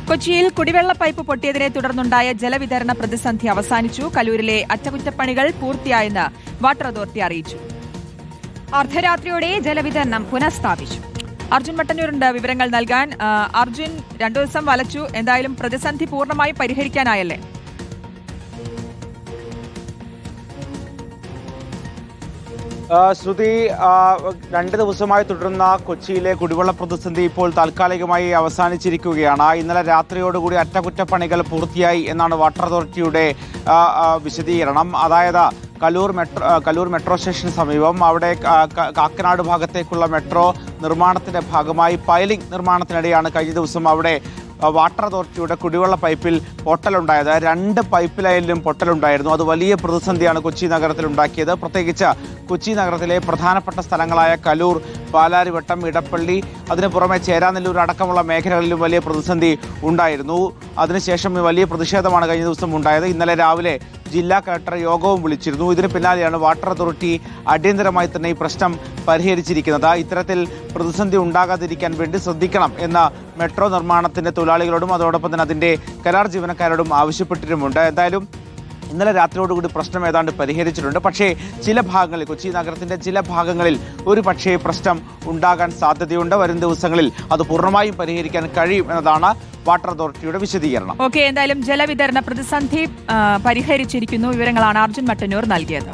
കൊച്ചിയിൽ കുടിവെള്ള പൈപ്പ് പൊട്ടിയതിനെ തുടർന്നുണ്ടായ ജലവിതരണ പ്രതിസന്ധി അവസാനിച്ചു. കലൂരിലെ അറ്റകുറ്റപ്പണികൾ പൂർത്തിയായെന്ന് വാട്ടർ അതോറിറ്റി അറിയിച്ചു. അർദ്ധരാത്രിയോടെ ജലവിതരണം പുനഃസ്ഥാപിച്ചു. അർജുൻ മട്ടന്നൂരുണ്ട് വിവരങ്ങൾ നൽകാൻ. അർജുൻ, 2 ദിവസം വലച്ചു, എന്തായാലും പ്രതിസന്ധി പൂർണ്ണമായും പരിഹരിക്കാനായല്ലേ? ശ്രുതി, 2 ദിവസമായി തുടരുന്ന കൊച്ചിയിലെ കുടിവെള്ള പ്രതിസന്ധി ഇപ്പോൾ താൽക്കാലികമായി അവസാനിച്ചിരിക്കുകയാണ്. ഇന്നലെ രാത്രിയോടുകൂടി അറ്റകുറ്റപ്പണികൾ പൂർത്തിയായി എന്നാണ് വാട്ടർ അതോറിറ്റിയുടെ വിശദീകരണം. അതായത് കലൂർ മെട്രോ സ്റ്റേഷന് സമീപം അവിടെ കാക്കനാട് ഭാഗത്തേക്കുള്ള മെട്രോ നിർമ്മാണത്തിന്റെ ഭാഗമായി പൈലിംഗ് നിർമ്മാണത്തിനിടെയാണ് കഴിഞ്ഞ ദിവസം അവിടെ വാട്ടർ അതോറിറ്റിയുടെ കുടിവെള്ള പൈപ്പിൽ പൊട്ടലുണ്ടായത്. 2 പൈപ്പ് ലൈനിലും പൊട്ടലുണ്ടായിരുന്നു. അത് വലിയ പ്രതിസന്ധിയാണ് കൊച്ചി നഗരത്തിൽ ഉണ്ടാക്കിയത്. പ്രത്യേകിച്ച് കൊച്ചി നഗരത്തിലെ പ്രധാനപ്പെട്ട സ്ഥലങ്ങളായ കലൂർ, പാലാരിവട്ടം, ഇടപ്പള്ളി, അതിനു പുറമെ ചേരാനെല്ലൂർ അടക്കമുള്ള മേഖലകളിലും വലിയ പ്രതിസന്ധി ഉണ്ടായിരുന്നു. അതിനുശേഷം വലിയ പ്രതിഷേധമാണ് കഴിഞ്ഞ ദിവസം ഉണ്ടായത്. ഇന്നലെ രാവിലെ ജില്ലാ കളക്ടർ യോഗവും വിളിച്ചിരുന്നു. ഇതിന് പിന്നാലെയാണ് വാട്ടർ അതോറിറ്റി അടിയന്തരമായി തന്നെ ഈ പ്രശ്നം പരിഹരിച്ചിരിക്കുന്നത്. ഇത്തരത്തിൽ പ്രതിസന്ധി ഉണ്ടാകാതിരിക്കാൻ വേണ്ടി ശ്രദ്ധിക്കണം എന്ന മെട്രോ നിർമ്മാണത്തിന്റെ തൊഴിലാളികളോടും അതോടൊപ്പം തന്നെ അതിന്റെ കരാർ ജീവനക്കാരോടും ആവശ്യപ്പെട്ടിട്ടുമുണ്ട്. എന്തായാലും ഇന്നലെ രാത്രിയോടുകൂടി പ്രശ്നം ഏതാണ്ട് പരിഹരിച്ചിട്ടുണ്ട്. പക്ഷേ ചില ഭാഗങ്ങളിൽ, കൊച്ചി നഗരത്തിന്റെ ചില ഭാഗങ്ങളിൽ ഒരു പക്ഷേ പ്രശ്നം ഉണ്ടാകാൻ സാധ്യതയുണ്ട്. വരും ദിവസങ്ങളിൽ അത് പൂർണ്ണമായും പരിഹരിക്കാൻ കഴിയും എന്നതാണ് വാട്ടർ അതോറിറ്റിയുടെ വിശദീകരണം. എന്തായാലും ജലവിതരണ പ്രതിസന്ധി പരിഹരിച്ചിരിക്കുന്നു. വിവരങ്ങളാണ് അർജുൻ മട്ടന്നൂർ നൽകിയത്.